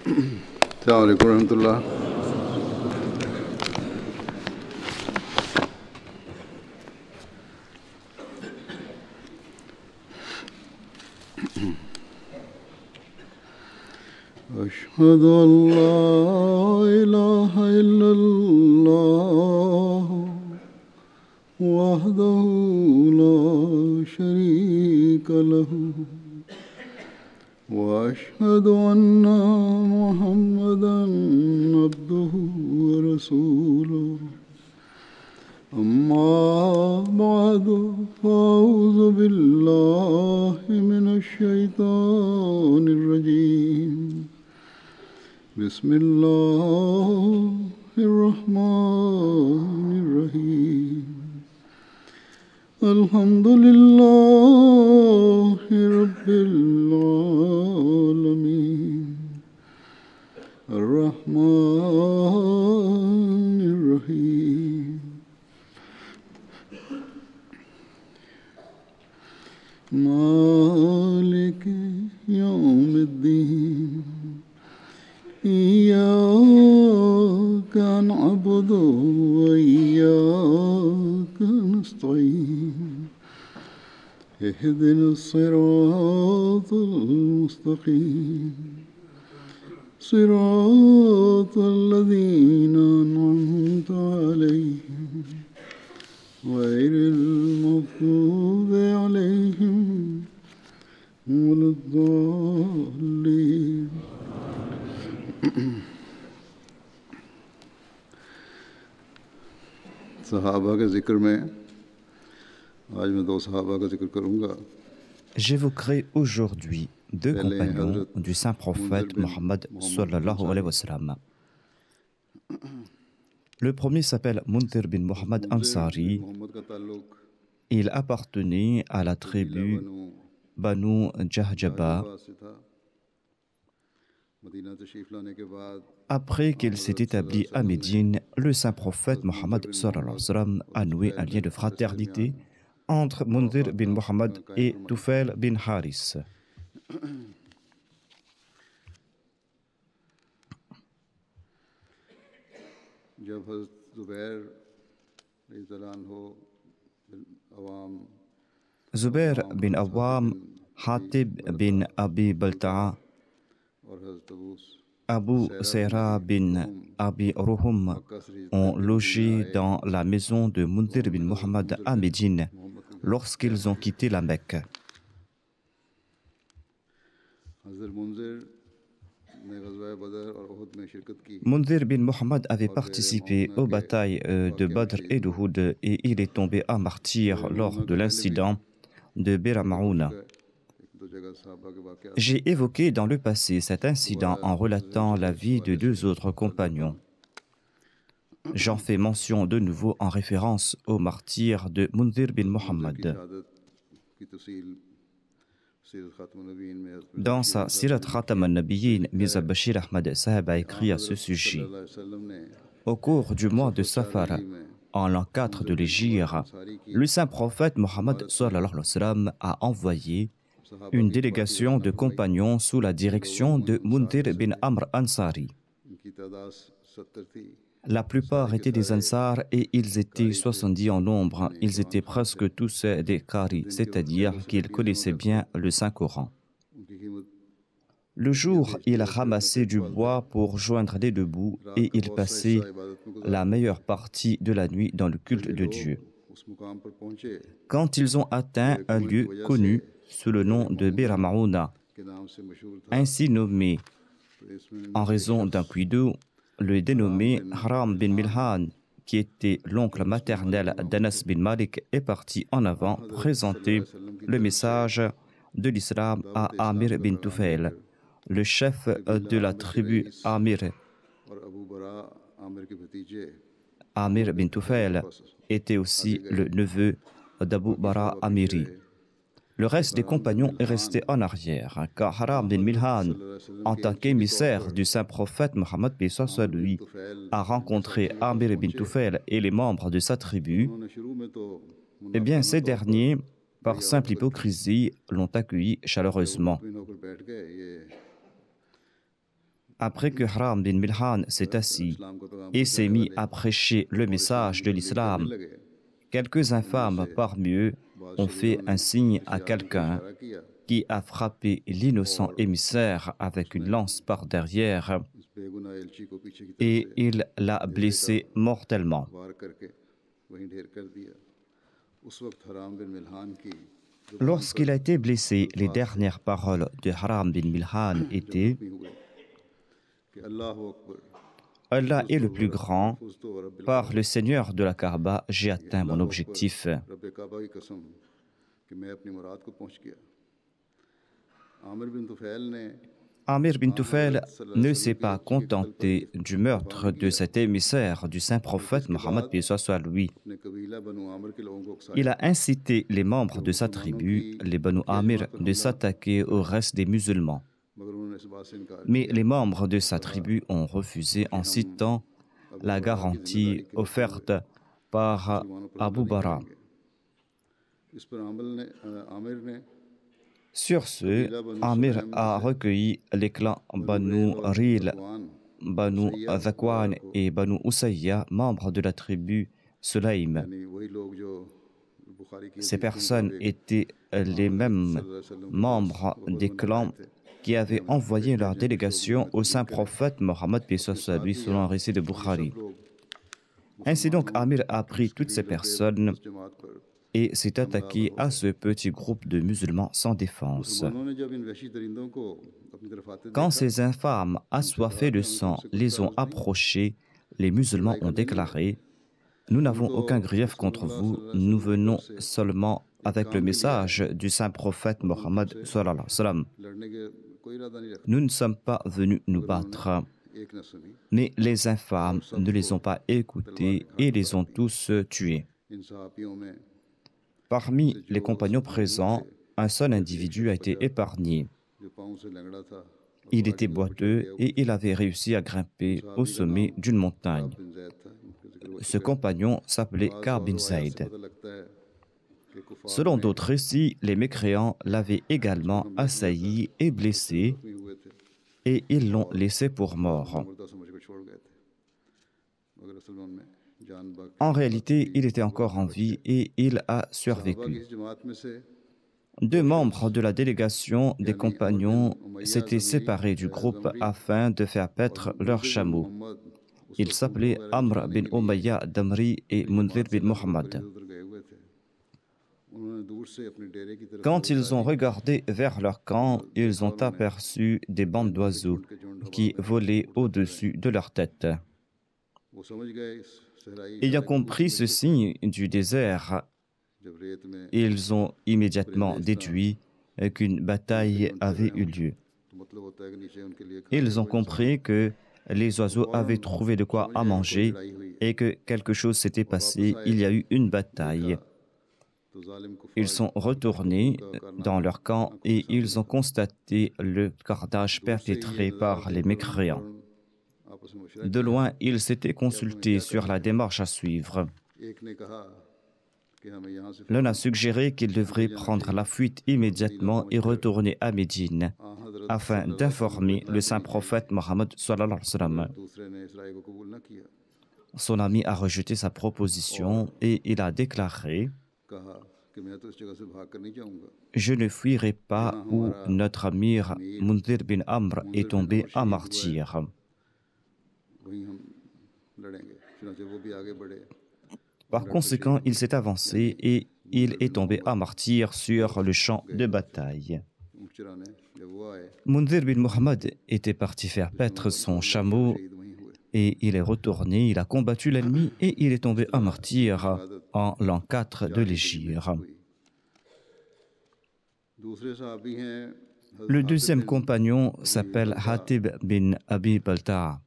السلام عليكم ورحمة الله. أشهد أن لا إله إلا الله وحده لا شريك له وأشهد أن محمدا عبده ورسوله أما بعد فأعوذ بالله من الشيطان الرجيم بسم الله الرحمن الرحيم الحمد لله رب العالمين الرحمن الرحيم مالك يوم الدين إياك نعبد وإياك نستعين اهدنا الصراط المستقيم صراط الذين أنعمت عليهم غير المغضوب عليهم ولا الضالين. सहाबा के जिक्र में आज मैं दो सहाबा का जिक्र करूंगा. J'évoquerai aujourd'hui deux compagnons du saint prophète Mohammed sallallahu alayhi wa sallam. Le premier s'appelle Mundir bin Muhammad Ansari. Il appartenait à la tribu Banu Jahjaba. Après qu'il s'est établi à Médine, le saint prophète Mohammed sallallahu alayhi wa sallam a noué un lien de fraternité entre Mundir bin Muhammad et Tufail bin Haris. Zubair bin Awam, Hatib bin Abi Balta'a, Abu Sayra bin Abi Ruhum ont logé dans la maison de Mundir bin Muhammad à Médine lorsqu'ils ont quitté la Mecque. Mundir bin Muhammad avait participé aux batailles de Badr et d'Uhud et il est tombé à martyr lors de l'incident de Bir Maouna. J'ai évoqué dans le passé cet incident en relatant la vie de deux autres compagnons. J'en fais mention de nouveau en référence au martyr de Mundir bin Muhammad. Dans sa Sirat Khatam al-Nabiyyin, Mirza Bashir Ahmad Saheb a écrit à ce sujet. Au cours du mois de Safar, en l'an 4 de l'Hégire, le saint prophète Mohammed sallallahu alayhi wa sallam a envoyé une délégation de compagnons sous la direction de Mundir bin Amr Ansari. La plupart étaient des Ansar et ils étaient 70 en nombre. Ils étaient presque tous des Qari, c'est-à-dire qu'ils connaissaient bien le Saint-Coran. Le jour, ils ramassaient du bois pour joindre les deux bouts et ils passaient la meilleure partie de la nuit dans le culte de Dieu. Quand ils ont atteint un lieu connu sous le nom de Bir Maouna, ainsi nommé en raison d'un puits d'eau, le dénommé Haram bin Milhan, qui était l'oncle maternel d'Anas bin Malik, est parti en avant présenter le message de l'islam à Amir bin Tufail, le chef de la tribu Amir. Amir bin Tufail était aussi le neveu d'Abu Bara Amiri. Le reste des compagnons est resté en arrière, car Haram bin Milhan, en tant qu'émissaire du saint prophète Mohammed lui, a rencontré Amir bin Tufail et les membres de sa tribu. Eh bien, ces derniers, par simple hypocrisie, l'ont accueilli chaleureusement. Après que Haram bin Milhan s'est assis et s'est mis à prêcher le message de l'islam, quelques infâmes parmi eux ont fait un signe à quelqu'un qui a frappé l'innocent émissaire avec une lance par derrière et il l'a blessé mortellement. Lorsqu'il a été blessé, les dernières paroles de Haram bin Milhan étaient « Allah est le plus grand, par le Seigneur de la Kaaba, j'ai atteint mon objectif. » Amir bin Tufail ne s'est pas contenté du meurtre de cet émissaire du saint prophète Mohammed soit lui. Il a incité les membres de sa tribu, les Banu Amir, de s'attaquer au reste des musulmans. Mais les membres de sa tribu ont refusé en citant la garantie offerte par Abu Bara. Sur ce, Amir a recueilli les clans Banu Ril, Banu Zakwan et Banu Usayya, membres de la tribu Sulaim. Ces personnes étaient les mêmes membres des clans qui avaient envoyé leur délégation au saint prophète Mohammed lui selon un récit de Bukhari. Ainsi donc, Amir a pris toutes ces personnes et s'est attaqué à ce petit groupe de musulmans sans défense. Quand ces infâmes assoiffés de sang les ont approchés, les musulmans ont déclaré « Nous n'avons aucun grief contre vous, nous venons seulement avec le message du saint prophète Mohammed sallallahu alayhi wa sallam. Nous ne sommes pas venus nous battre. » Mais les infâmes ne les ont pas écoutés et les ont tous tués. Parmi les compagnons présents, un seul individu a été épargné. Il était boiteux et il avait réussi à grimper au sommet d'une montagne. Ce compagnon s'appelait Ka'b bin Zayd. Selon d'autres récits, les mécréants l'avaient également assailli et blessé et ils l'ont laissé pour mort. En réalité, il était encore en vie et il a survécu. Deux membres de la délégation des compagnons s'étaient séparés du groupe afin de faire paître leurs chameaux. Ils s'appelaient Amr bin Umayya Damri et Mundhir bin Muhammad. Quand ils ont regardé vers leur camp, ils ont aperçu des bandes d'oiseaux qui volaient au-dessus de leur tête. Ayant compris ce signe du désert, ils ont immédiatement déduit qu'une bataille avait eu lieu. Ils ont compris que les oiseaux avaient trouvé de quoi à manger et que quelque chose s'était passé, il y a eu une bataille. Ils sont retournés dans leur camp et ils ont constaté le carnage perpétré par les mécréants. De loin, ils s'étaient consultés sur la démarche à suivre. L'un a suggéré qu'ils devraient prendre la fuite immédiatement et retourner à Médine afin d'informer le saint prophète Mohammed sallallahu alayhi wa sallam. Son ami a rejeté sa proposition et il a déclaré « Je ne fuirai pas où notre amir Mundhir bin Amr est tombé en martyr. » Par conséquent, il s'est avancé et il est tombé à martyr sur le champ de bataille. Mundhir bin Muhammad était parti faire paître son chameau et il est retourné, il a combattu l'ennemi et il est tombé à martyr en l'an 4 de l'Hégire. Le deuxième compagnon s'appelle Hatib bin Abi Balta'a.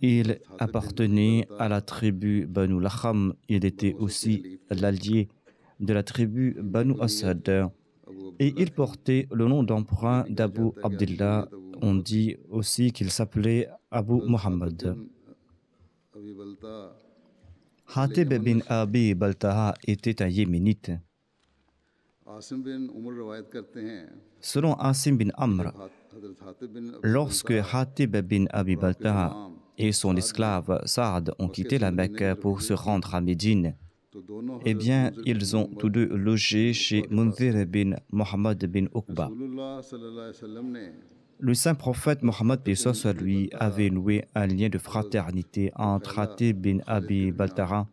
Il appartenait à la tribu Banu Lakham. Il était aussi l'allié de la tribu Banu Asad. Et il portait le nom d'emprunt d'Abu Abdillah. On dit aussi qu'il s'appelait Abu Muhammad. Hatib bin Abi Balta'a était un yéménite. Selon Asim bin Amr, lorsque Hatib bin Abi Balta'a et son esclave Saad ont quitté la Mecque pour se rendre à Médine, eh bien, ils ont tous deux logé chez Munzir bin Muhammad bin Uqba. Le saint prophète Mohammed paix soit lui avait noué un lien de fraternité entre Hatib bin Abi Balta'a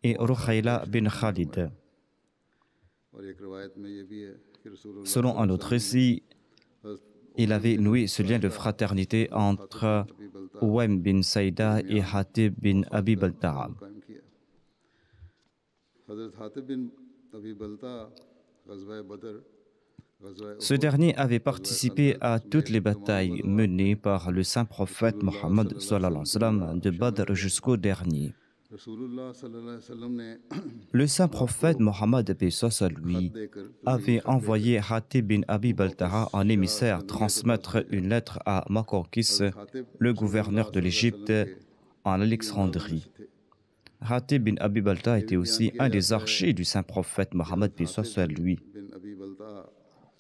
et Rukhayla bin Khalid. Selon un autre récit, il avait noué ce lien de fraternité entre Ouaim bin Saïda et Hatib bin Abi Balta'a. Ce dernier avait participé à toutes les batailles menées par le saint prophète Mohammed de Badr jusqu'au dernier. Le saint prophète Mohammed lui avait envoyé Hatib bin Abi Balta'a en émissaire transmettre une lettre à Makokis, le gouverneur de l'Égypte, en Alexandrie. Hatib bin Abi Balta'a était aussi un des archers du saint prophète Mohammed lui.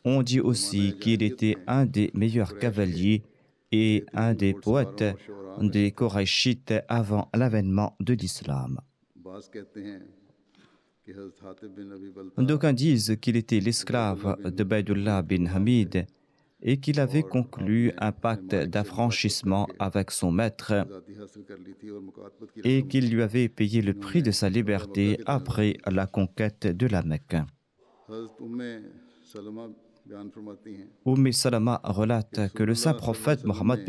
On dit aussi qu'il était un des meilleurs cavaliers et un des poètes des Koraïchites avant l'avènement de l'islam. D'aucuns disent qu'il était l'esclave de Baydullah bin Hamid et qu'il avait conclu un pacte d'affranchissement avec son maître et qu'il lui avait payé le prix de sa liberté après la conquête de la Mecque. Salama relate que le saint prophète Mohammed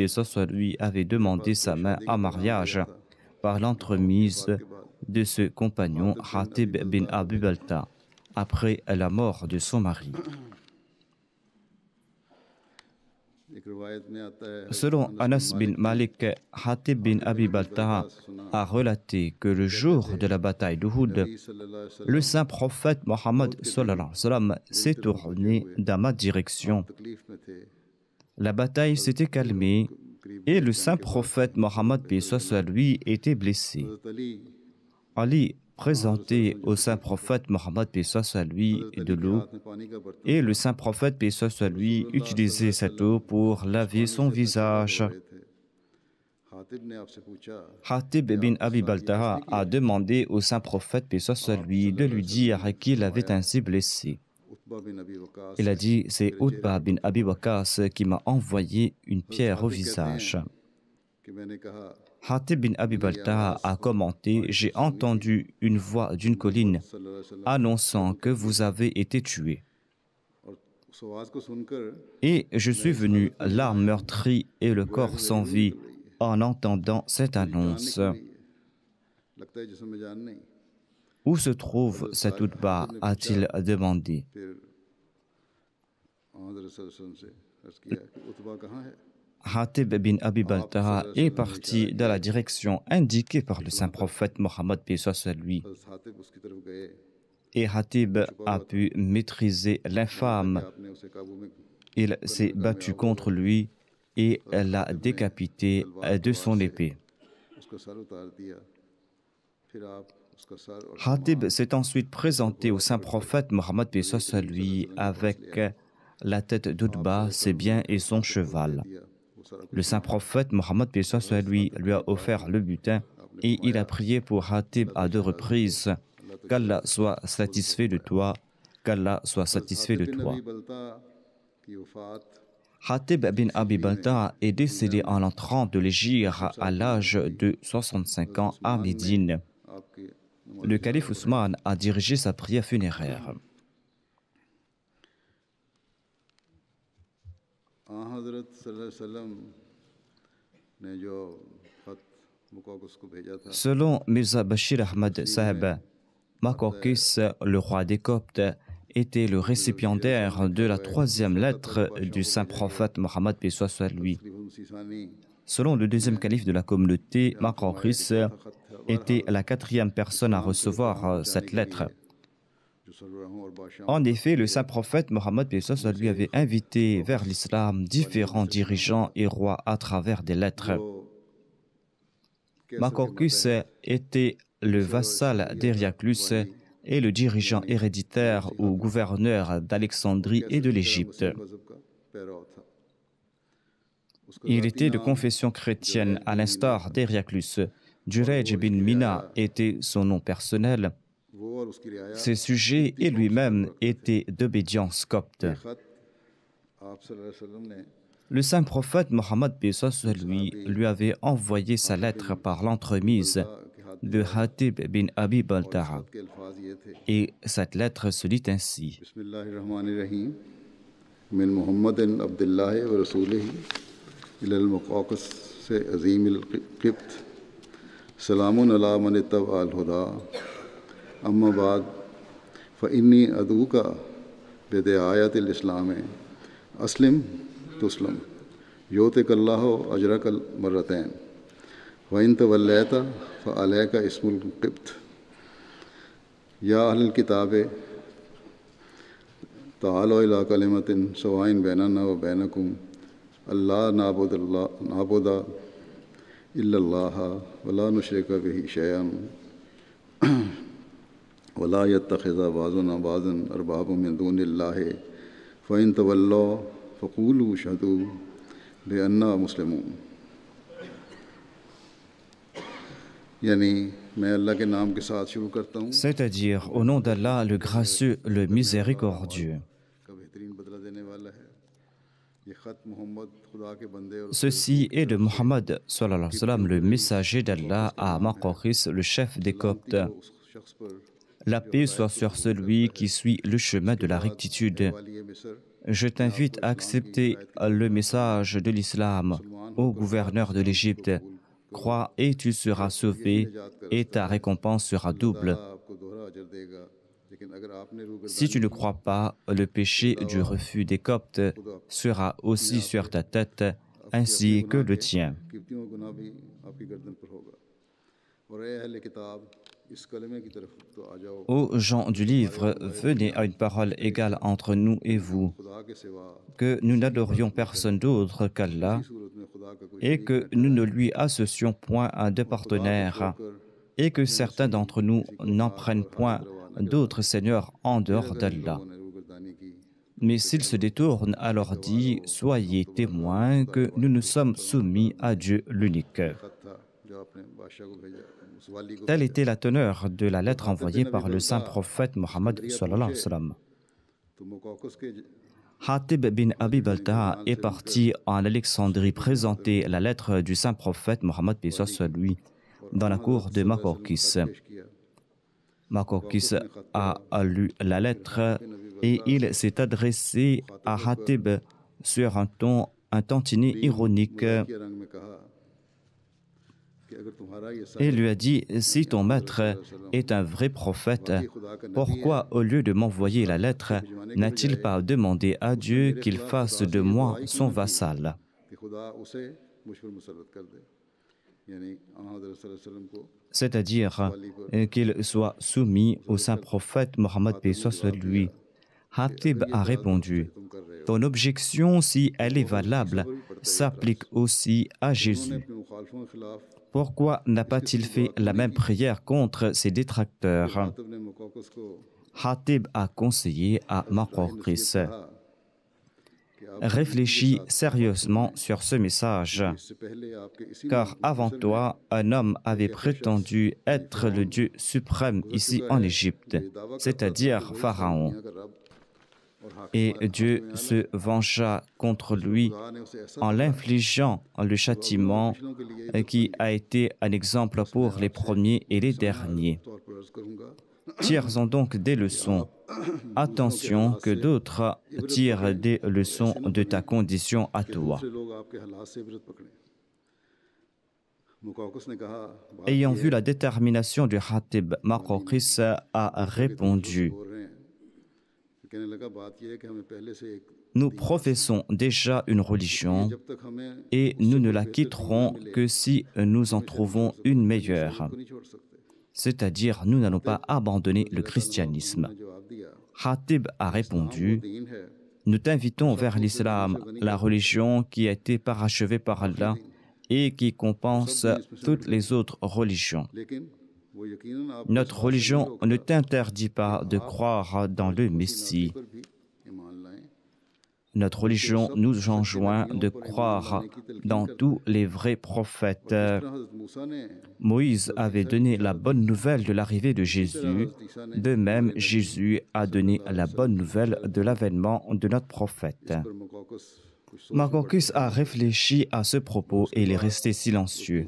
lui avait demandé sa main en mariage par l'entremise de ce compagnon Hatib bin Abi Balta'a après la mort de son mari. Selon Anas bin Malik, Hatib bin Abi Balta'a a relaté que le jour de la bataille d'Uhud, le saint prophète Mohammed s'est tourné dans ma direction. La bataille s'était calmée et le saint prophète Mohammed lui était blessé. Ali présentait au saint prophète Mohammed lui de l'eau et le saint prophète lui utilisait cette eau pour laver son visage. Hatib bin Abi Balta'a a demandé au saint prophète lui de lui dire qu'il avait ainsi blessé. Il a dit, c'est Utba bin Abi Waqqas qui m'a envoyé une pierre au visage. Hatib bin Abi Balta'a a commenté, j'ai entendu une voix d'une colline annonçant que vous avez été tué. Et je suis venu l'âme meurtrie et le corps sans vie en entendant cette annonce. Où se trouve cet Utba, a-t-il demandé. Hatib bin Abi Balta'a est parti dans la direction indiquée par le saint prophète Mohammed lui. Et Hatib a pu maîtriser l'infâme. Il s'est battu contre lui et l'a décapité de son épée. Hatib s'est ensuite présenté au saint prophète Mohammed lui avec la tête d'Utba, ses biens et son cheval. Le saint prophète Mohammed lui a offert le butin et il a prié pour Hatib à 2 reprises. Qu'Allah soit satisfait de toi, qu'Allah soit satisfait de toi. Hatib bin Abi Balta'a est décédé en l'an 30 de l'Hégire à l'âge de 65 ans à Médine. Le calife Ousmane a dirigé sa prière funéraire. Selon Mirza Bashir Ahmad Sahib, Makokis, le roi des Coptes, était le récipiendaire de la 3e lettre du saint prophète Mohammed lui. Selon le 2e calife de la communauté, Makokis était la 4e personne à recevoir cette lettre. En effet, le saint prophète Mohammed lui avait invité vers l'islam différents dirigeants et rois à travers des lettres. Makokis était le vassal d'Hériaclus est le dirigeant héréditaire ou gouverneur d'Alexandrie et de l'Égypte. Il était de confession chrétienne, à l'instar d'Hériaclus. Jurayj bin Mina était son nom personnel. Ses sujets et lui-même étaient d'obédience copte. Le saint prophète Mohammed lui avait envoyé sa lettre par l'entremise de Hatib bin Abi Balta'a. Et cette lettre se lit ainsi. من محمد عبد الله ورسوله إلى المقوقس عظيم القبط سلام على من اتبع الهدى أما بعد فإني أدعوك بدعاية الإسلام أسلم تسلم يؤتك الله أجرك مرتين وإن توليت فعليك اسم القبط يا أهل الكتاب تعالوا إلى كلمة سواء بيننا وبينكم ألا نعبد إلا الله ولا نشرك به شيئا ولا يتخذ بعضنا بعضا أربابا من دون الله فإن تولوا فقولوا اشهدوا بأننا مسلمون. C'est-à-dire, au nom d'Allah, le gracieux, le miséricordieux. Ceci est de Muhammad, le messager d'Allah, à Maqawqis, le chef des Coptes. La paix soit sur celui qui suit le chemin de la rectitude. Je t'invite à accepter le message de l'islam, ô gouverneur de l'Égypte. Crois et tu seras sauvé, et ta récompense sera double. Si tu ne crois pas, le péché du refus des Coptes sera aussi sur ta tête, ainsi que le tien. Ô gens du livre, venez à une parole égale entre nous et vous, que nous n'adorions personne d'autre qu'Allah et que nous ne lui associons point un de partenaires et que certains d'entre nous n'en prennent point d'autres seigneurs en dehors d'Allah. Mais s'ils se détournent, alors dit, soyez témoins que nous nous sommes soumis à Dieu l'unique. Telle était la teneur de la lettre envoyée par le saint prophète Mohammed sallallahu alayhi wa sallam. Hatib bin Abi Balta'a est parti en Alexandrie présenter la lettre du saint prophète Mohammed lui dans la cour de Maqawqis. Maqawqis a lu la lettre et il s'est adressé à Hatib sur un ton un tantinet ironique et lui a dit « Si ton maître est un vrai prophète, pourquoi au lieu de m'envoyer la lettre, n'a-t-il pas demandé à Dieu qu'il fasse de moi son vassal ?» C'est-à-dire qu'il soit soumis au saint prophète Mohammed lui. Hatib a répondu « Ton objection, si elle est valable, s'applique aussi à Jésus. Pourquoi n'a pas-il fait la même prière contre ses détracteurs ?» Hatib a conseillé à Maqawqis « Réfléchis sérieusement sur ce message, car avant toi, un homme avait prétendu être le Dieu suprême ici en Égypte, c'est-à-dire Pharaon. Et Dieu se vengea contre lui en l'infligeant le châtiment qui a été un exemple pour les premiers et les derniers. Tire-en donc des leçons. Attention que d'autres tirent des leçons de ta condition à toi. Ayant vu la détermination du Hatib, Maqawqis a répondu « Nous professons déjà une religion et nous ne la quitterons que si nous en trouvons une meilleure. C'est-à-dire, nous n'allons pas abandonner le christianisme. » Hatib a répondu « Nous t'invitons vers l'islam, la religion qui a été parachevée par Allah et qui compense toutes les autres religions. Notre religion ne t'interdit pas de croire dans le Messie. Notre religion nous enjoint de croire dans tous les vrais prophètes. Moïse avait donné la bonne nouvelle de l'arrivée de Jésus. De même, Jésus a donné la bonne nouvelle de l'avènement de notre prophète. Makokis a réfléchi à ce propos et il est resté silencieux.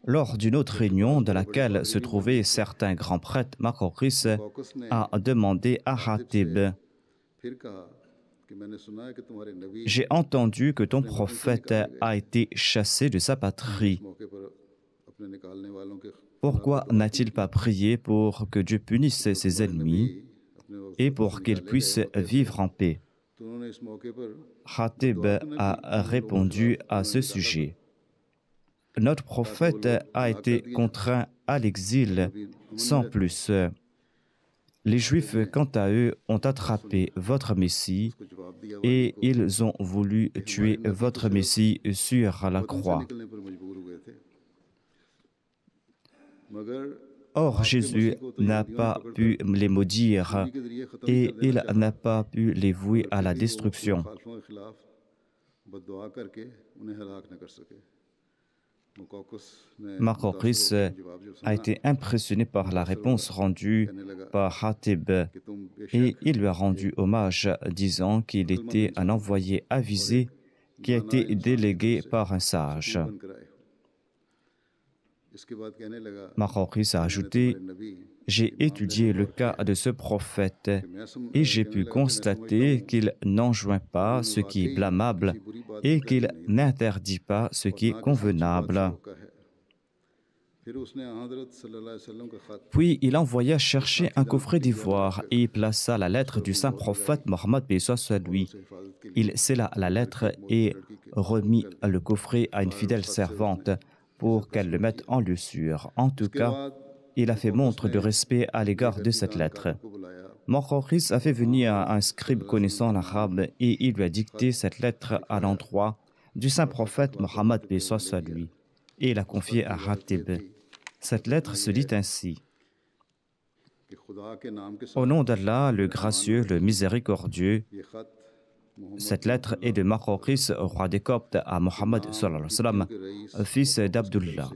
Lors d'une autre réunion dans laquelle se trouvaient certains grands prêtres, Makokis a demandé à Hatib: « J'ai entendu que ton prophète a été chassé de sa patrie. Pourquoi n'a-t-il pas prié pour que Dieu punisse ses ennemis et pour qu'il puisse vivre en paix ?» Hatib a répondu à ce sujet: « Notre prophète a été contraint à l'exil sans plus. Les Juifs, quant à eux, ont attrapé votre Messie et ils ont voulu tuer votre Messie sur la croix. Or, Jésus n'a pas pu les maudire et il n'a pas pu les vouer à la destruction. » Makokis a été impressionné par la réponse rendue par Hatib et il lui a rendu hommage, disant qu'il était un envoyé avisé qui a été délégué par un sage. Makokis a ajouté: « J'ai étudié le cas de ce prophète et j'ai pu constater qu'il n'enjoint pas ce qui est blâmable et qu'il n'interdit pas ce qui est convenable. » Puis il envoya chercher un coffret d'ivoire et y plaça la lettre du saint prophète Mohammed paix soit lui. Il scella la lettre et remit le coffret à une fidèle servante pour qu'elle le mette en lieu sûr. En tout cas, il a fait montre de respect à l'égard de cette lettre. Makokis a fait venir un scribe connaissant l'arabe et il lui a dicté cette lettre à l'endroit du saint prophète Mohammed paix soit lui et il l'a confiée à Hatib. Cette lettre se dit ainsi: « Au nom d'Allah, le gracieux, le miséricordieux, cette lettre est de Makokis, roi des Coptes, à Mohammed, fils d'Abdullah.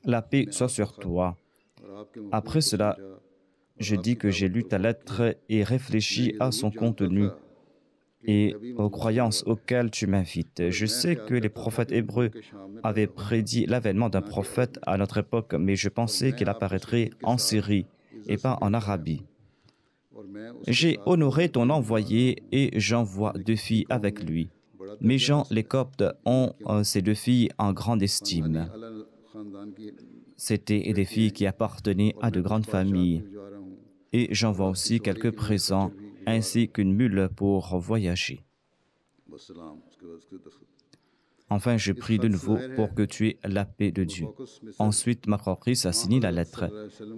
La paix soit sur toi. Après cela, je dis que j'ai lu ta lettre et réfléchi à son contenu et aux croyances auxquelles tu m'invites. Je sais que les prophètes hébreux avaient prédit l'avènement d'un prophète à notre époque, mais je pensais qu'il apparaîtrait en Syrie et pas en Arabie. J'ai honoré ton envoyé et j'envoie 2 filles avec lui. Mes gens, les Coptes, ont ces 2 filles en grande estime. C'étaient des filles qui appartenaient à de grandes familles. Et j'envoie aussi quelques présents ainsi qu'une mule pour voyager. Enfin, je prie de nouveau pour que tu aies la paix de Dieu. » Ensuite, Makokis a signé la lettre.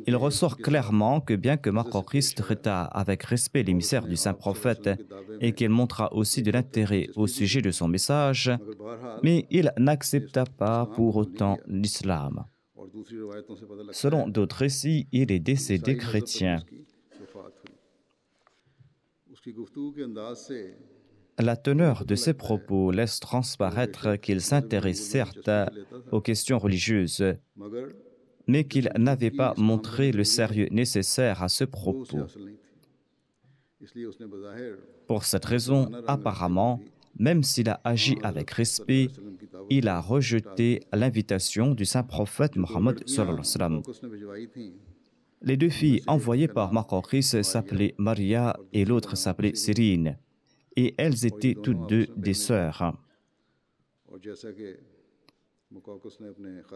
Il ressort clairement que bien que Makokis traita avec respect l'émissaire du saint prophète et qu'il montra aussi de l'intérêt au sujet de son message, mais il n'accepta pas pour autant l'islam. Selon d'autres récits, il est décédé chrétien. La teneur de ses propos laisse transparaître qu'il s'intéresse certes aux questions religieuses, mais qu'il n'avait pas montré le sérieux nécessaire à ce propos. Pour cette raison, apparemment, même s'il a agi avec respect, il a rejeté l'invitation du saint prophète Mohammed sallallahu alayhi wa sallam. Les 2 filles envoyées par Makokis s'appelaient Maria et l'autre s'appelait Cyrine, et elles étaient toutes 2 des sœurs.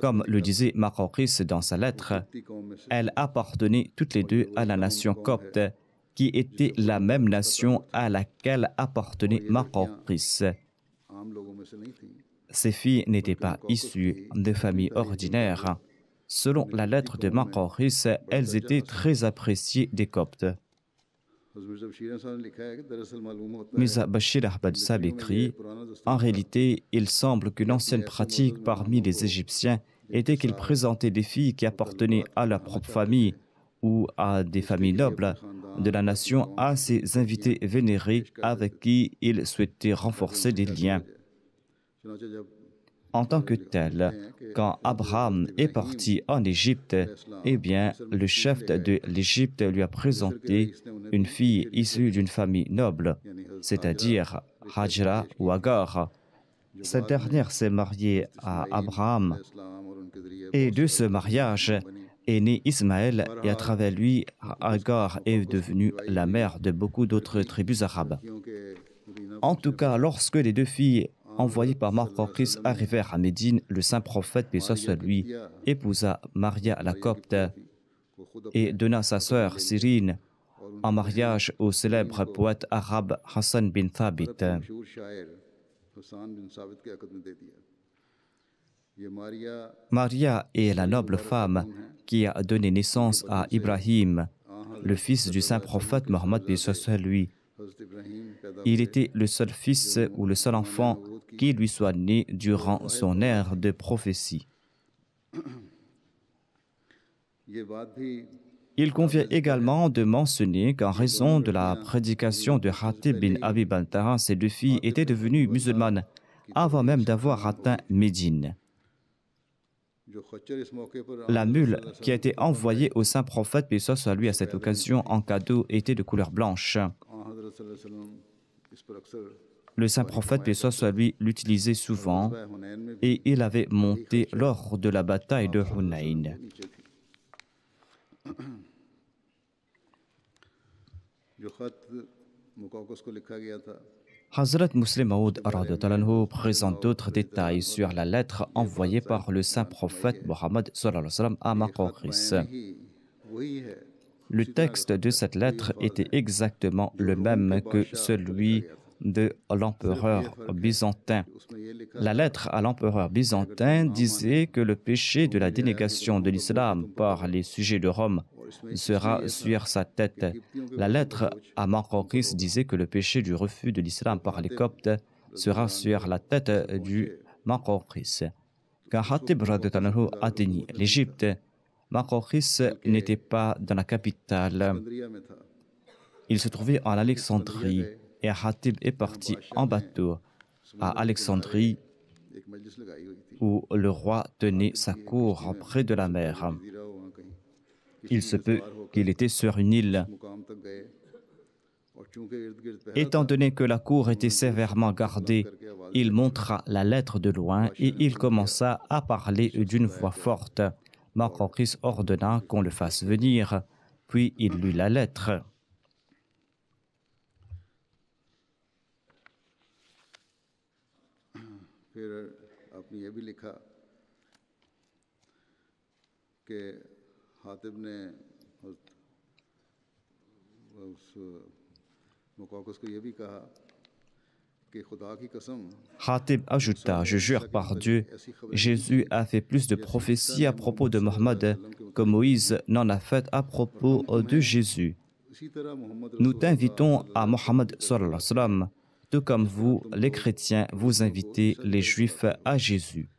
Comme le disait Makokis dans sa lettre, elles appartenaient toutes les 2 à la nation copte, qui était la même nation à laquelle appartenait Makokis. Ces filles n'étaient pas issues de familles ordinaires. Selon la lettre de Makokis, elles étaient très appréciées des Coptes. Mirza Bashir Ahmad Sahib écrit: « En réalité, il semble qu'une ancienne pratique parmi les Égyptiens était qu'il présentait des filles qui appartenaient à leur propre famille ou à des familles nobles de la nation à ses invités vénérés avec qui il souhaitait renforcer des liens. En tant que tel, quand Abraham est parti en Égypte, eh bien, le chef de l'Égypte lui a présenté une fille issue d'une famille noble, c'est-à-dire Hajra ou Agar. Cette dernière s'est mariée à Abraham et de ce mariage est né Ismaël et à travers lui, Agar est devenue la mère de beaucoup d'autres tribus arabes. En tout cas, lorsque les deux filles envoyées par Marcoquis arrivèrent à Médine, le saint prophète, paix soit lui, épousa Maria la Copte et donna sa sœur Cyrine en mariage au célèbre poète arabe Hassan bin Thabit. Maria est la noble femme qui a donné naissance à Ibrahim, le fils du saint prophète Mohammed paix soit lui. Il était le seul fils ou le seul enfant qui lui soit né durant son ère de prophétie. Il convient également de mentionner qu'en raison de la prédication de Hatib bin Abi Baltaha, ces deux filles étaient devenues musulmanes avant même d'avoir atteint Médine. La mule qui a été envoyée au saint prophète, paix soit lui, à cette occasion en cadeau, était de couleur blanche. Le saint prophète, paix soit lui, l'utilisait souvent et il avait monté lors de la bataille de Hunayn. Hazrat Muslim Maud présente d'autres détails sur la lettre envoyée par le saint prophète Mohammed à Marcoquis. Le texte de cette lettre était exactement le même que celui de l'empereur byzantin. La lettre à l'empereur byzantin disait que le péché de la dénégation de l'islam par les sujets de Rome sera sur sa tête. La lettre à Marcoquis disait que le péché du refus de l'islam par les Coptes sera sur la tête du Marcoquis. Quand Hatib atteignit l'Égypte, Marcoquis n'était pas dans la capitale. Il se trouvait en Alexandrie et Hatib est parti en bateau à Alexandrie où le roi tenait sa cour près de la mer. Il se peut qu'il était sur une île. Étant donné que la cour était sévèrement gardée, il montra la lettre de loin et il commença à parler d'une voix forte. Marcoquis ordonna qu'on le fasse venir, puis il lut la lettre. Hatib ajouta, je jure par Dieu, Jésus a fait plus de prophéties à propos de Mohammed que Moïse n'en a fait à propos de Jésus. Nous t'invitons à Mohammed sallallahu alayhi wa sallam, tout comme vous, les chrétiens, vous invitez les juifs à Jésus.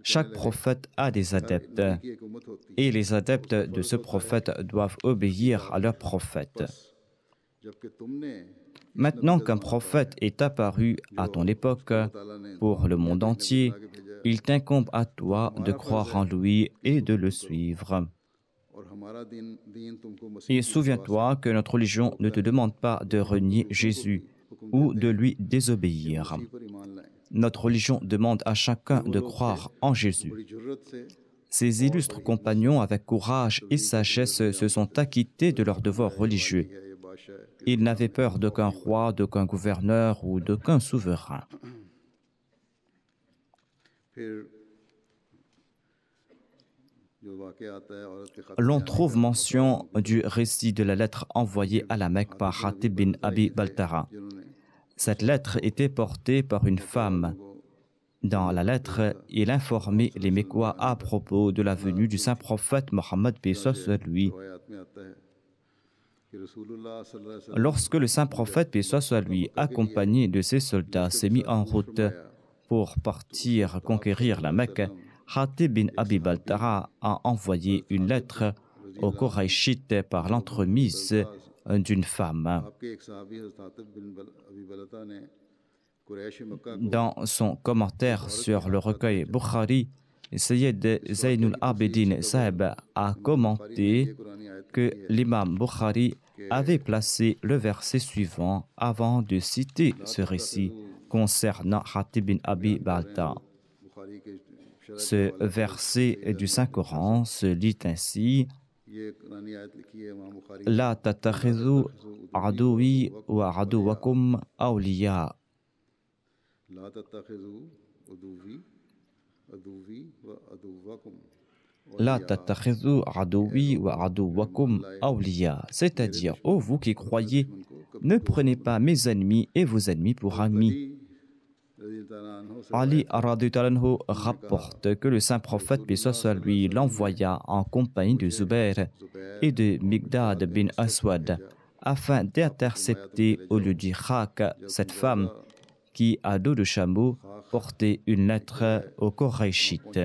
Chaque prophète a des adeptes et les adeptes de ce prophète doivent obéir à leur prophète. Maintenant qu'un prophète est apparu à ton époque pour le monde entier, il t'incombe à toi de croire en lui et de le suivre. Et souviens-toi que notre religion ne te demande pas de renier Jésus ou de lui désobéir. Notre religion demande à chacun de croire en Jésus. Ces illustres compagnons, avec courage et sagesse, se sont acquittés de leurs devoirs religieux. Ils n'avaient peur d'aucun roi, d'aucun gouverneur ou d'aucun souverain. L'on trouve mention du récit de la lettre envoyée à la Mecque par Hatib bin Abi Baltaha. Cette lettre était portée par une femme. Dans la lettre, il informait les Mécois à propos de la venue du saint prophète Mohammed paix soit lui. Lorsque le saint prophète paix soit lui, accompagné de ses soldats, s'est mis en route pour partir conquérir la Mecque, Hatib bin Abi Baltara a envoyé une lettre aux Qurayshites par l'entremise d'une femme. Dans son commentaire sur le recueil Bukhari, Sayyid Zainul Abidin Sahib a commenté que l'imam Bukhari avait placé le verset suivant avant de citer ce récit concernant Hatib bin Abi Baltara. Ce verset du Saint-Coran se lit ainsi: La tattakhidhu aduwi wa aduwakum awliya. La tattakhidhu aduwi wa aduwakum awliya. C'est-à-dire, ô vous qui croyez, ne prenez pas mes ennemis et vos ennemis pour amis. Ali radhiyallahu anhu rapporte que le saint prophète, paix soit sur lui, l'envoya en compagnie de Zubair et de Miqdad bin Aswad afin d'intercepter au lieu du Khak cette femme qui, à dos de chameau, portait une lettre aux Qurayshites.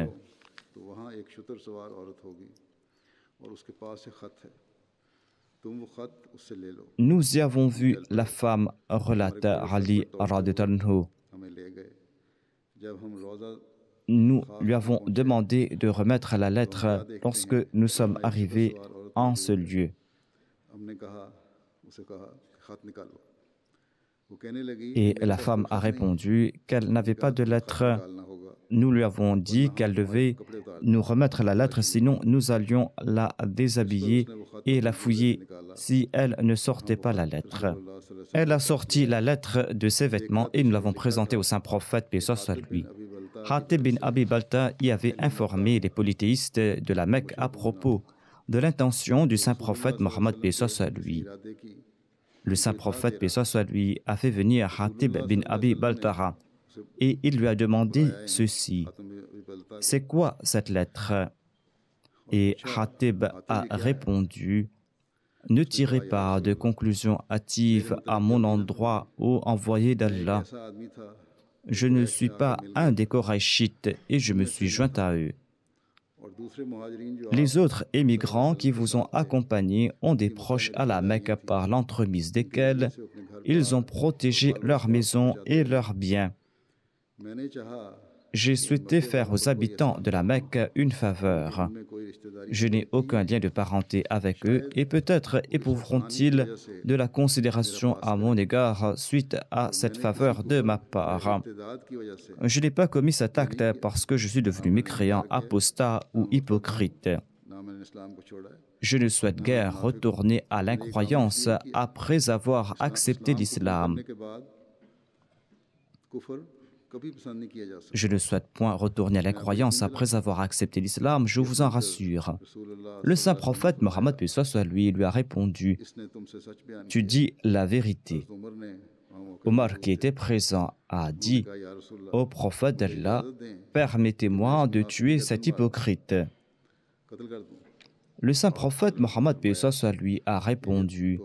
Nous y avons vu la femme, relate Ali radhiyallahu anhu. Nous lui avons demandé de remettre la lettre lorsque nous sommes arrivés en ce lieu. Et la femme a répondu qu'elle n'avait pas de lettre. Nous lui avons dit qu'elle devait nous remettre la lettre, sinon nous allions la déshabiller et la fouiller si elle ne sortait pas la lettre. Elle a sorti la lettre de ses vêtements et nous l'avons présentée au saint prophète, paix soit sur lui. Hatib bin Abi Balta y avait informé les polythéistes de la Mecque à propos de l'intention du saint prophète Mohammed, paix soit sur lui. Le saint prophète, paix soit sur lui, a fait venir Hatib bin Abi Baltara et il lui a demandé ceci: c'est quoi cette lettre? Et Hatib a répondu: ne tirez pas de conclusions hâtives à mon endroit, ô envoyé d'Allah. Je ne suis pas un des Qurayshites et je me suis joint à eux. Les autres émigrants qui vous ont accompagnés ont des proches à la Mecque par l'entremise desquels ils ont protégé leurs maisons et leurs biens. J'ai souhaité faire aux habitants de la Mecque une faveur. Je n'ai aucun lien de parenté avec eux et peut-être éprouveront-ils de la considération à mon égard suite à cette faveur de ma part. Je n'ai pas commis cet acte parce que je suis devenu mécréant, apostat ou hypocrite. Je ne souhaite guère retourner à l'incroyance après avoir accepté l'islam. Je ne souhaite point retourner à l'incroyance après avoir accepté l'islam, je vous en rassure. Le saint prophète Mohammed, paix soit sur lui, lui a répondu: tu dis la vérité. Omar, qui était présent, a dit: ô prophète d'Allah, permettez-moi de tuer cet hypocrite. Le saint prophète Mohammed, paix soit sur lui, a répondu: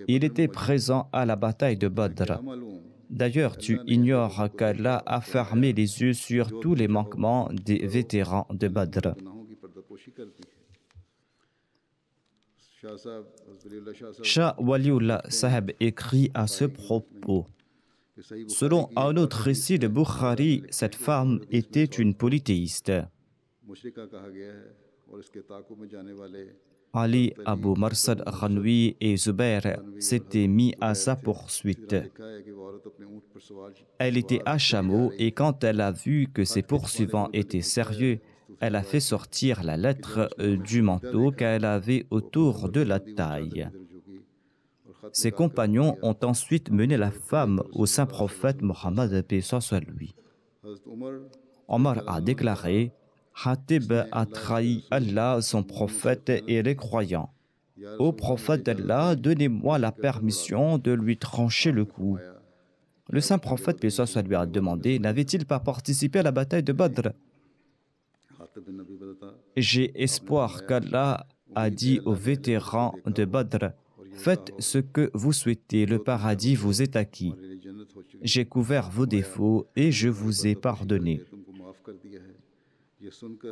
il était présent à la bataille de Badr. D'ailleurs, tu ignores qu'Allah a fermé les yeux sur tous les manquements des vétérans de Badr. Shah Waliullah Sahib écrit à ce propos: selon un autre récit de Bukhari, cette femme était une polythéiste. Ali Abu Marsad Khanwi et Zubair s'étaient mis à sa poursuite. Elle était à chameau et quand elle a vu que ses poursuivants étaient sérieux, elle a fait sortir la lettre du manteau qu'elle avait autour de la taille. Ses compagnons ont ensuite mené la femme au saint prophète Mohammed, paix soit sur lui. Omar a déclaré: Hatib a trahi Allah, son prophète et les croyants. Ô prophète d'Allah, donnez-moi la permission de lui trancher le cou. Le saint prophète, paix soit sur lui, a demandé: n'avait-il pas participé à la bataille de Badr? J'ai espoir qu'Allah a dit aux vétérans de Badr: faites ce que vous souhaitez, le paradis vous est acquis. j'ai couvert vos défauts et je vous ai pardonné.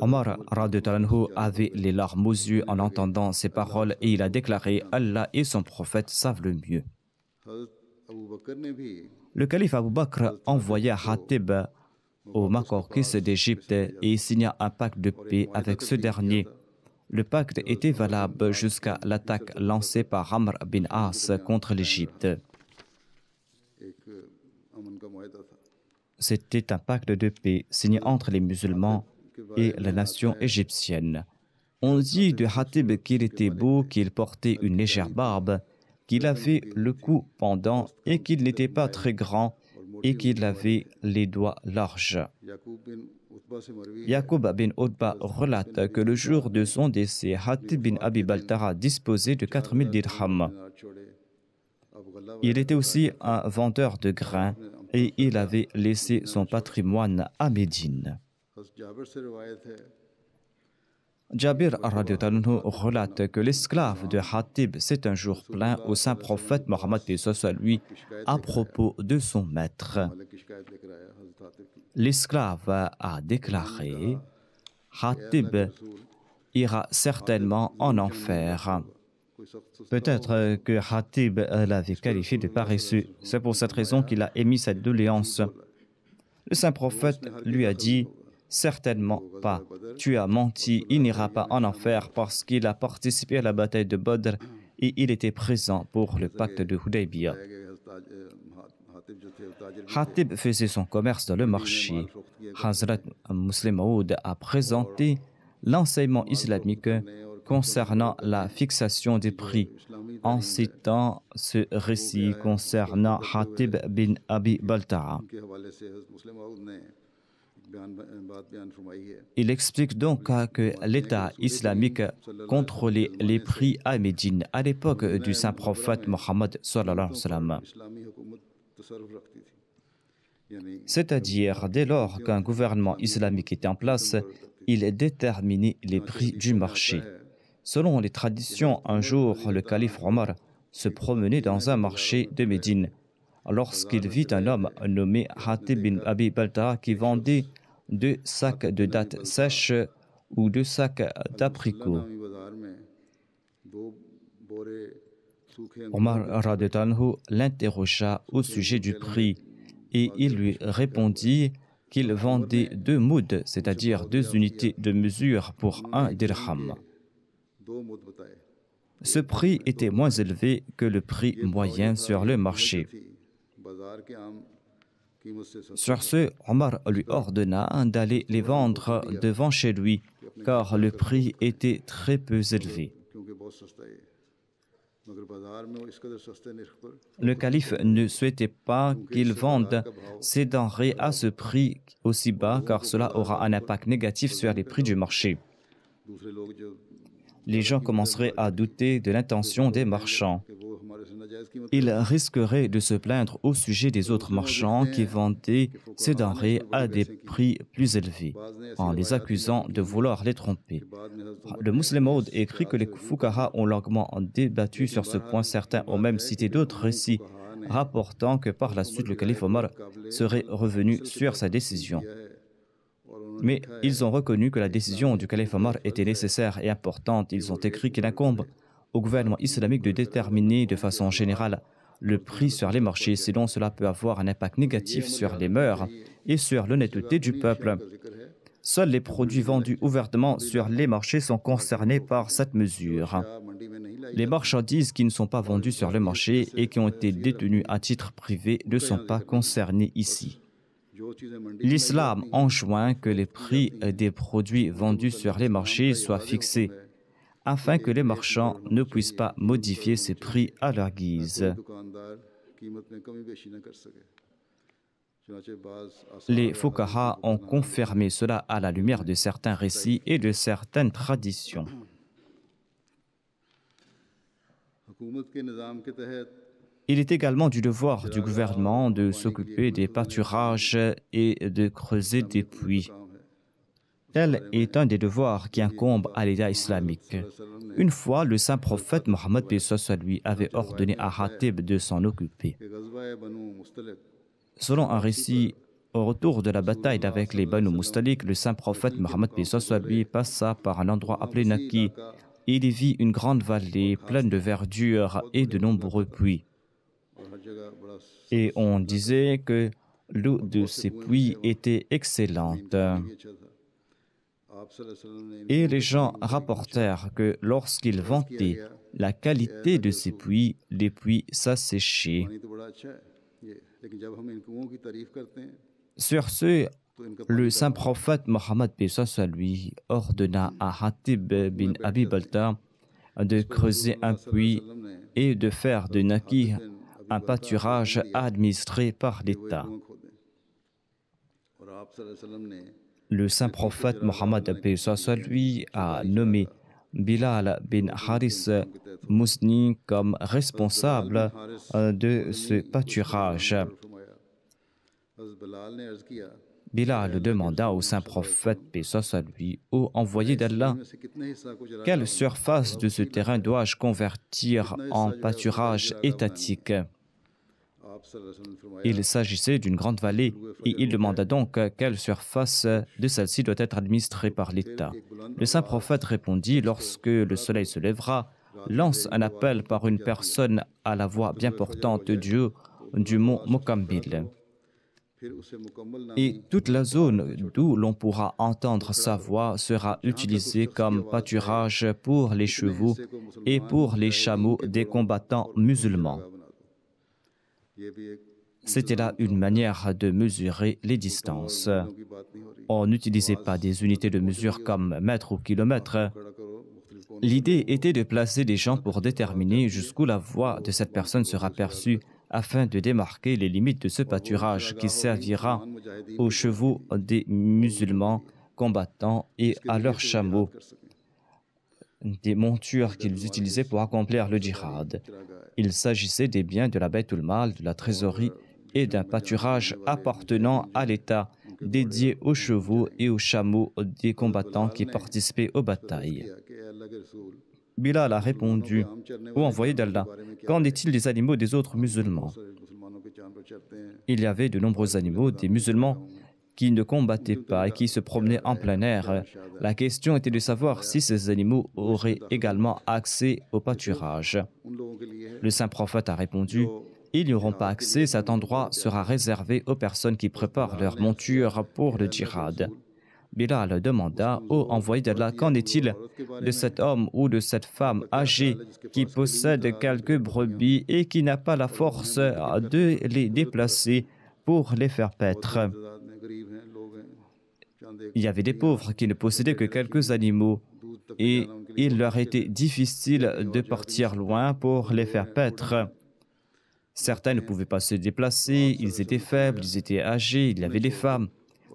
Omar radhiyallahu anhu avait les larmes aux yeux en entendant ces paroles et il a déclaré « Allah et son prophète savent le mieux ». Le calife Abu Bakr envoya Hatib au Makorkis d'Égypte et signa un pacte de paix avec ce dernier. Le pacte était valable jusqu'à l'attaque lancée par Amr bin As contre l'Égypte. C'était un pacte de paix signé entre les musulmans et la nation égyptienne. On dit de Hatib qu'il était beau, qu'il portait une légère barbe, qu'il avait le cou pendant et qu'il n'était pas très grand et qu'il avait les doigts larges. Yaqub bin Utba relate que le jour de son décès, Hatib bin Abi Baltara disposait de 4000 dirhams. Il était aussi un vendeur de grains et il avait laissé son patrimoine à Médine. Jabir radhiyallahu anhu relate que l'esclave de Hatib s'est un jour plaint au saint prophète Mohammed lui à propos de son maître. L'esclave a déclaré « Hatib ira certainement en enfer ». Peut-être que Hatib l'avait qualifié de paresseux. C'est pour cette raison qu'il a émis cette doléance. Le saint prophète lui a dit « Certainement pas. Tu as menti, il n'ira pas en enfer parce qu'il a participé à la bataille de Badr et il était présent pour le pacte de Hudaybiyah. » Hatib faisait son commerce dans le marché. Hazrat Muslim Maud a présenté l'enseignement islamique concernant la fixation des prix en citant ce récit concernant Hatib bin Abi Baltara. Il explique donc que l'État islamique contrôlait les prix à Médine à l'époque du saint prophète Mohammed sallallahu alayhi wa sallam. C'est-à-dire, dès lors qu'un gouvernement islamique était en place, il déterminait les prix du marché. Selon les traditions, un jour, le calife Omar se promenait dans un marché de Médine lorsqu'il vit un homme nommé Hatib bin Abi Baltara qui vendait 2 sacs de dattes sèches ou 2 sacs d'apricots. Omar radhiyallahu anhu l'interrogea au sujet du prix et il lui répondit qu'il vendait 2 mouds, c'est-à-dire 2 unités de mesure pour 1 dirham. Ce prix était moins élevé que le prix moyen sur le marché. Sur ce, Omar lui ordonna d'aller les vendre devant chez lui, car le prix était très peu élevé. Le calife ne souhaitait pas qu'il vende ses denrées à ce prix aussi bas, car cela aura un impact négatif sur les prix du marché. Les gens commenceraient à douter de l'intention des marchands. Ils risqueraient de se plaindre au sujet des autres marchands qui vendaient ces denrées à des prix plus élevés, en les accusant de vouloir les tromper. Le Muslim Maud écrit que les Fuqaha ont longuement débattu sur ce point. Certains ont même cité d'autres récits rapportant que par la suite le calife Omar serait revenu sur sa décision. Mais ils ont reconnu que la décision du calife Omar était nécessaire et importante. Ils ont écrit qu'il incombe au gouvernement islamique de déterminer de façon générale le prix sur les marchés, sinon cela peut avoir un impact négatif sur les mœurs et sur l'honnêteté du peuple. Seuls les produits vendus ouvertement sur les marchés sont concernés par cette mesure. Les marchandises qui ne sont pas vendues sur le marché et qui ont été détenues à titre privé ne sont pas concernées ici. L'islam enjoint que les prix des produits vendus sur les marchés soient fixés afin que les marchands ne puissent pas modifier ces prix à leur guise. Les Fuqaha ont confirmé cela à la lumière de certains récits et de certaines traditions. Il est également du devoir du gouvernement de s'occuper des pâturages et de creuser des puits. Tel est un des devoirs qui incombe à l'État islamique. Une fois, le saint prophète Mohammed lui avait ordonné à Hatib de s'en occuper. Selon un récit, au retour de la bataille avec les Banu Mustalik, le saint prophète Mohammed lui passa par un endroit appelé Naki. Il y vit une grande vallée pleine de verdure et de nombreux puits. Et on disait que l'eau de ces puits était excellente. Et les gens rapportèrent que lorsqu'ils vantaient la qualité de ces puits, les puits s'asséchaient. Sur ce, le saint prophète Mohammed lui ordonna à Hatib bin Abi Balta de creuser un puits et de faire de Naki un pâturage administré par l'État. Le saint prophète Mohammed lui a nommé Bilal bin Haris Muzni comme responsable de ce pâturage. Bilal demanda au saint prophète, paix soit lui, ô envoyé d'Allah, quelle surface de ce terrain dois-je convertir en pâturage étatique? Il s'agissait d'une grande vallée et il demanda donc quelle surface de celle-ci doit être administrée par l'État. Le saint prophète répondit, lorsque le soleil se lèvera, lance un appel par une personne à la voix bien portante du mont Mokambil. Et toute la zone d'où l'on pourra entendre sa voix sera utilisée comme pâturage pour les chevaux et pour les chameaux des combattants musulmans. C'était là une manière de mesurer les distances. On n'utilisait pas des unités de mesure comme mètres ou kilomètres. L'idée était de placer des gens pour déterminer jusqu'où la voix de cette personne sera perçue afin de démarquer les limites de ce pâturage qui servira aux chevaux des musulmans combattants et à leurs chameaux, des montures qu'ils utilisaient pour accomplir le djihad. Il s'agissait des biens de la Baytul Mal, de la trésorerie et d'un pâturage appartenant à l'État, dédié aux chevaux et aux chameaux des combattants qui participaient aux batailles. Bilal a répondu, ô envoyé d'Allah, qu'en est-il des animaux des autres musulmans? Il y avait de nombreux animaux des musulmans qui ne combattaient pas et qui se promenaient en plein air. La question était de savoir si ces animaux auraient également accès au pâturage. Le saint prophète a répondu, ils n'y auront pas accès, cet endroit sera réservé aux personnes qui préparent leur monture pour le djihad. Bilal demanda, ô envoyé d'Allah, qu'en est-il de cet homme ou de cette femme âgée qui possède quelques brebis et qui n'a pas la force de les déplacer pour les faire paître? Il y avait des pauvres qui ne possédaient que quelques animaux et il leur était difficile de partir loin pour les faire paître. Certains ne pouvaient pas se déplacer, ils étaient faibles, ils étaient âgés, il y avait des femmes.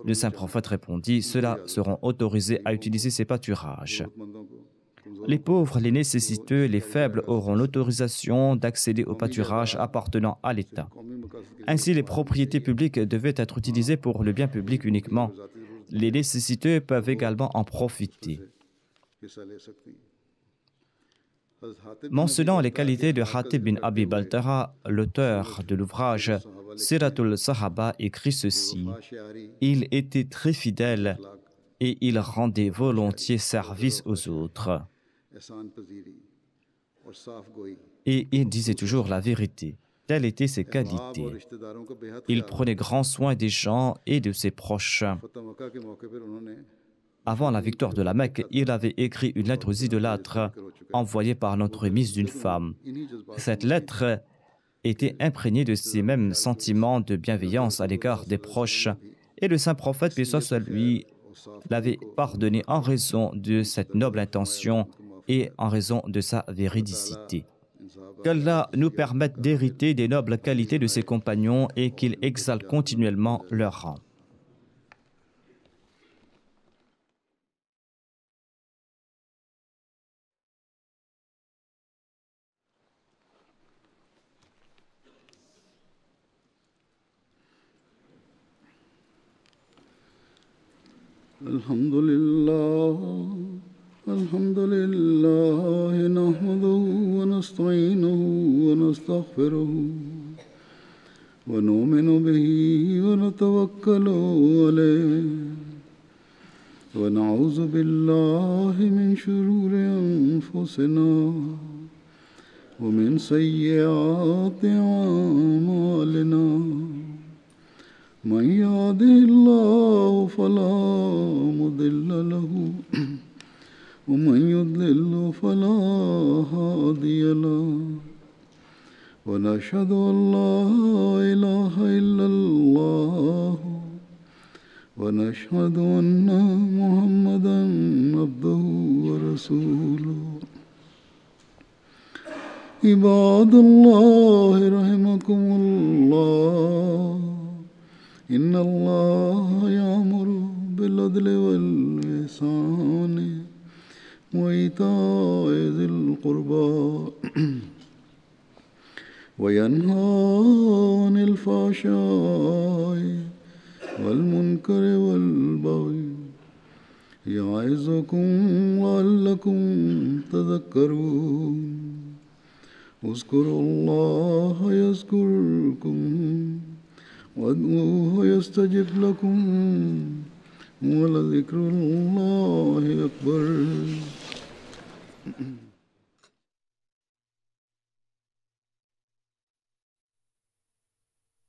Le saint prophète répondit, ceux-là seront autorisés à utiliser ces pâturages. Les pauvres, les nécessiteux, les faibles auront l'autorisation d'accéder au pâturage appartenant à l'État. Ainsi, les propriétés publiques devaient être utilisées pour le bien public uniquement. Les nécessiteux peuvent également en profiter. Mentionnant les qualités de Hatib bin Abi Baltara, l'auteur de l'ouvrage Siratul Sahaba écrit ceci. Il était très fidèle et il rendait volontiers service aux autres. Et il disait toujours la vérité. Telles étaient ses qualités. Il prenait grand soin des gens et de ses proches. Avant la victoire de la Mecque, il avait écrit une lettre aux idolâtres envoyée par l'entremise d'une femme. Cette lettre était imprégnée de ces mêmes sentiments de bienveillance à l'égard des proches. Et le saint prophète, paix soit lui, l'avait pardonné en raison de cette noble intention et en raison de sa véridicité. Qu'Allah nous permette d'hériter des nobles qualités de ses compagnons et qu'il exalte continuellement leur rang. الحمد لله نحمده ونستعينه ونستغفره ونؤمن به ونتوكل عليه ونعوذ بالله من شرور أنفسنا ومن سيئات أعمالنا من يهده الله فلا مضل له ومن يضلل فلا هادي له ونشهد أن لا إله إلا الله ونشهد أن محمدا عبده ورسوله عباد الله رحمكم الله إن الله يأمر بالعدل والإحسان وإيتاء ذي القربى وينهى عن الفحشاء والمنكر والبغي يعظكم لعلكم تذكرون اذكروا الله يذكركم وادعوه يستجب لكم ولذكر الله أكبر